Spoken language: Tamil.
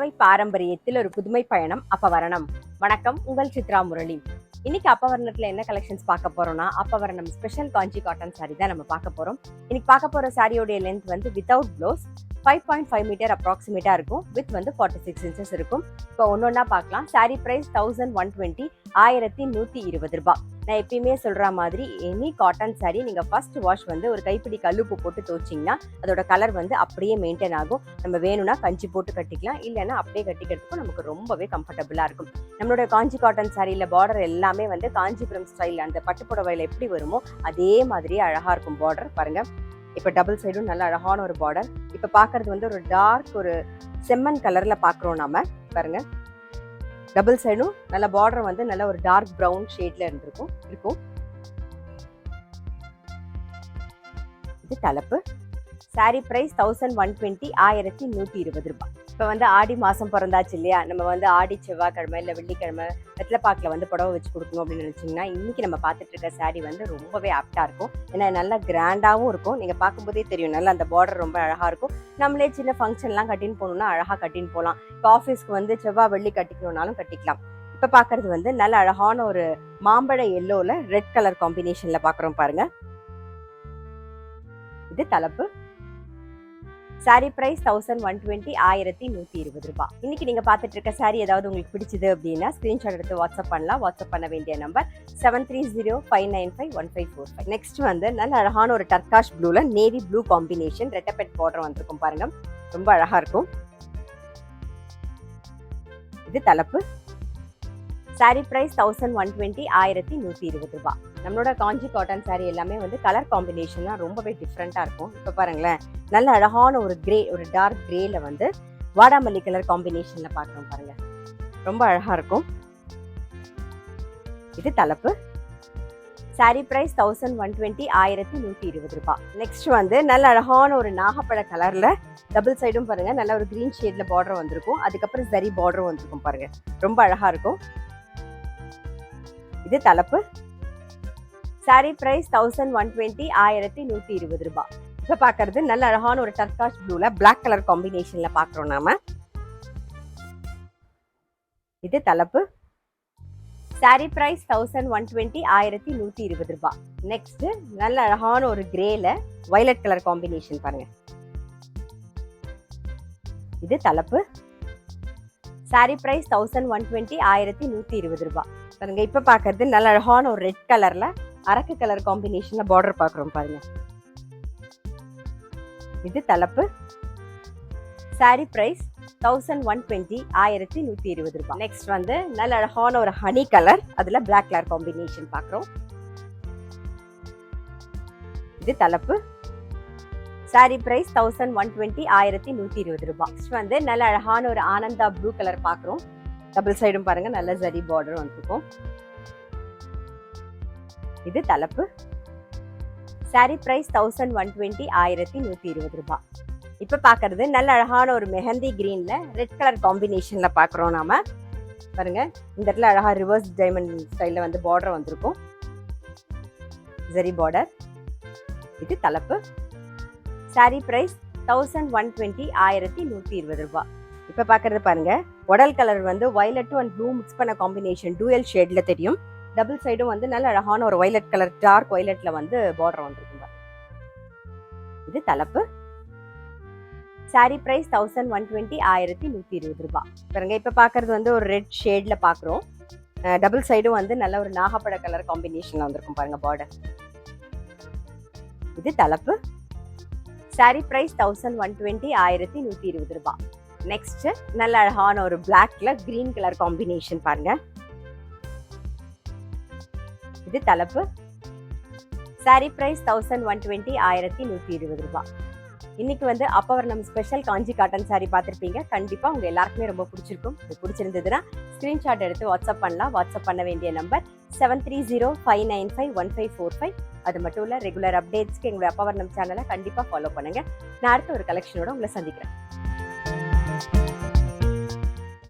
கலவை பாரம்பரியத்தில் ஒரு புதுமை பயணம் அப்பவரணம். வணக்கம், உங்கள் சித்ரா முரளி. இன்னைக்கு அப்பவரணத்துல என்ன கலெக்ஷன்ஸ் பார்க்க போறோம்னா, அப்பவரணம் ஸ்பெஷல் காஞ்சி காட்டன் சாரி தான் நம்ம பார்க்க போறோம். இன்னைக்கு பார்க்க போற சாரியோடைய லென்த் வந்து வித்தவுட் ப்ளவுஸ் 5.5 மீட்டர் அப்ராக்சிமேட்டா இருக்கும். வித் வந்து 46 இன்ச்சஸ் இருக்கும். இப்போ ஒன்னொன்னா பார்க்கலாம். சாரி பிரைஸ் 1120, 1120 ரூபாய். நான் எப்பயுமே சொல்ற மாதிரி எனி காட்டன் சாரி நீங்க ஃபர்ஸ்ட் வாஷ் வந்து ஒரு கைப்பிடி கல்லுப்பு போட்டு துவச்சிங்கன்னா அதோட கலர் வந்து அப்படியே மெயின்டைன் ஆகும். நம்ம வேணும்னா கஞ்சி போட்டு கட்டிக்கலாம், இல்லைன்னா அப்படியே கட்டிக்கிறதுக்கும் நமக்கு ரொம்பவே கம்ஃபர்டபுளா இருக்கும். நம்மளோட காஞ்சி காட்டன் சாரியில பார்டர் எல்லாமே வந்து காஞ்சிபுரம் ஸ்டைல் அந்த பட்டுப்புடவையில எப்படி வருமோ அதே மாதிரியே அழகா இருக்கும் பார்டர். பாருங்க, இப்போ டபுள் சைடும் நல்ல அழகான ஒரு பார்டர். இப்போ பார்க்கறது வந்து ஒரு டார்க் ஒரு செம்மண் கலர்ல பார்க்குறோம் நாம. பாருங்க, டபுள் சைடும் நல்ல பார்டர் வந்து நல்ல ஒரு டார்க் ப்ரௌன் ஷேட்ல இருக்கும். இது தலைப்பு. சாரி பிரைஸ் 1120, 1120 ரூபாய். இப்போ வந்து ஆடி மாதம் பிறந்தாச்சு இல்லையா? நம்ம வந்து ஆடி செவ்வாய்க்கிழமை இல்லை வெள்ளிக்கிழமை வெற்றிலைப்பாக்கில் வந்து புடவை வச்சு கொடுக்கணும் அப்படின்னு நினச்சிங்கன்னா இன்னைக்கு நம்ம பார்த்துட்டு இருக்க சாரி வந்து ரொம்பவே ஆப்டாக இருக்கும். ஏன்னா நல்லா கிராண்டாகவும் இருக்கும். நீங்கள் பார்க்கும்போதே தெரியும், நல்லா அந்த பார்டர் ரொம்ப அழகாக இருக்கும். நம்மளே சின்ன ஃபங்க்ஷன்லாம் கட்டின்னு போகணும்னா அழகாக கட்டின்னு போகலாம். இப்போ ஆஃபீஸ்க்கு வந்து செவ்வாய் வெள்ளி கட்டிக்கணும்னாலும் கட்டிக்கலாம். இப்போ பார்க்கறது வந்து நல்ல அழகான ஒரு மாம்பழ எல்லோவில் ரெட் கலர் காம்பினேஷனில் பார்க்குறோம் பாருங்க. இது தலைப்பு. சாரி பிரைஸ் 1120, 1120 ரூபாய். இன்னைக்கு நீங்க பார்த்துட்டு இருக்க சாரி ஏதாவது உங்களுக்கு பிடிச்சது அப்படின்னா ஸ்கிரீன்ஷாட் எடுத்து வாட்ஸ்அப் பண்ணலாம். வாட்ஸ்அப் பண்ண வேண்டிய நம்பர் 7305951545. நெக்ஸ்ட் வந்து நல்ல அழகான ஒரு டர்காஷ் ப்ளூல நேவி ப்ளூ காம்பினேஷன் ரெட்டபெட் பார்டர் வந்திருக்கும் பாருங்க. ரொம்ப அழகா இருக்கும். இது தலைப்பு. சாரி பிரைஸ் 1120, 1120 ரூபாய். நம்மளோட காஞ்சி காட்டன் சாரி எல்லாமே வந்து கலர் காம்பினேஷன்லாம் ரொம்பவே டிஃப்ரெண்ட்டாக இருக்கும். இப்போ பாருங்களேன், நல்ல அழகான ஒரு கிரே, ஒரு டார்க் கிரேல வந்து வாடாமல்லி கலர் காம்பினேஷனில் பார்க்குறோம் பாருங்க. ரொம்ப அழகாக இருக்கும். இது தலைப்பு. சாரி பிரைஸ் 1120, 1120 ரூபாய். நெக்ஸ்ட் வந்து நல்ல அழகான ஒரு நாகப்பழ கலரில் டபுள் சைடும் பாருங்க, நல்ல ஒரு கிரீன் ஷேட்ல பார்டர் வந்திருக்கும். அதுக்கப்புறம் சரி பார்டரும் வந்திருக்கும் பாருங்க. ரொம்ப அழகாக இருக்கும். இது தலைப்பு. சாரி பிரைஸ் 1120, 1120 ரூபாய். இப்போ பார்க்கறது நல்ல அழகான ஒரு டர்காஷ் ப்ளூல பிளாக் கலர் காம்பினேஷன்ல பார்க்குறோம் நாம. இது தலைப்பு. சாரி பிரைஸ் 1120, 1120 ரூபாய். நெக்ஸ்ட் நல்ல அழகான ஒரு கிரேல வயலட் கலர் காம்பினேஷன் பாருங்க. இது தலைப்பு. சாரி பிரைஸ் 1120, 1120 ரூபாய். பாருங்க, இப்ப பாக்குறது நல்ல அழகான ஒரு ரெட் கலர்ல அரக்கு கலர் காம்பினேஷன்ல பார்டர் பாக்குறோம் பாருங்க. இது தலைப்பு. சாரி பிரைஸ் 1120, 1120 ரூபாய். நெக்ஸ்ட் வந்து நல்ல அழகான ஒரு ஹனி கலர், அதுல பிளாக் கலர் காம்பினேஷன் பாக்குறோம். இது தலைப்பு. சாரி பிரைஸ் 1120, 1120 ரூபாய். நெக்ஸ்ட் வந்து நல்ல அழகான ஒரு ஆனந்தா ப்ளூ கலர் பாக்குறோம். டபுள் சைடும் பாருங்க, நல்ல ஜரி பார்டர் வந்துருக்கும். இது தலைப்பு. சாரி பிரைஸ் 1120, 1120 ரூபாய். இப்ப பாக்குறது நல்ல அழகான ஒரு மெஹந்தி கிரீன்ல ரெட் கலர் காம்பினேஷன்ல பாக்குறோம் நாம. பாருங்க, இந்த இடத்துல அழகா ரிவர்ஸ் டைமண்ட் ஸ்டைல்ல வந்து பார்டர் வந்திருக்கும், ஜரி பார்டர். இது தலைப்பு. சாரி பிரைஸ் 1120, 1120 ரூபாய். இப்ப பாக்குறது பாருங்க, உடல் கலர் வந்து வயலட்டும் அண்ட் ப்ளூ மிக்ஸ் பண்ண காம்பினேஷன் டூயல் ஷேட்ல தெரியும். டபுள் சைடும் வந்து நல்ல அழகான ஒரு வயலட் கலர் டார்க் வயலட்ல வந்து பார்டர் வந்திருக்கும். இது தலைப்பு. சாரி பிரைஸ் 1120, 1120 ரூபாய். பாருங்க, இப்ப பாக்குறது வந்து ஒரு ரெட் ஷேட்ல பாக்குறோம். டபுள் சைடும் வந்து நல்ல ஒரு நாகப்பழ கலர் காம்பினேஷன்ல வந்திருக்கும் பாருங்க பார்டர். இது தலைப்பு. சாரி பிரைஸ் 1120, 1120 ரூபாய். நெக்ஸ்ட் நல்ல அழகான ஒரு பிளாக்ல கிரீன் கலர் காம்பினேஷன் பாருங்க. இது தலைப்பு. சாரி பிரைஸ் 1120, 1120 ரூபாய். இன்னைக்கு வந்து அப்பவரணம் ஸ்பெஷல் காஞ்சி காட்டன் சாரி பார்த்துருப்பீங்க. கண்டிப்பா உங்க எல்லாருக்குமே ரொம்ப பிடிச்சிருக்கும். இது பிடிச்சிருந்ததுன்னா ஸ்கிரீன்ஷாட் எடுத்து வாட்ஸ்அப் பண்ணலாம். வாட்ஸ்அப் பண்ண வேண்டிய நம்பர் 7305951545. அது மட்டும் இல்ல, ரெகுலர் அப்டேட்ஸ்க்கு எங்களுடைய அப்பவரணம் சேனலை கண்டிப்பா ஃபாலோ பண்ணுங்க. நான் அடுத்த ஒரு கலெக்ஷனோட உங்களை சந்திக்கிறேன்.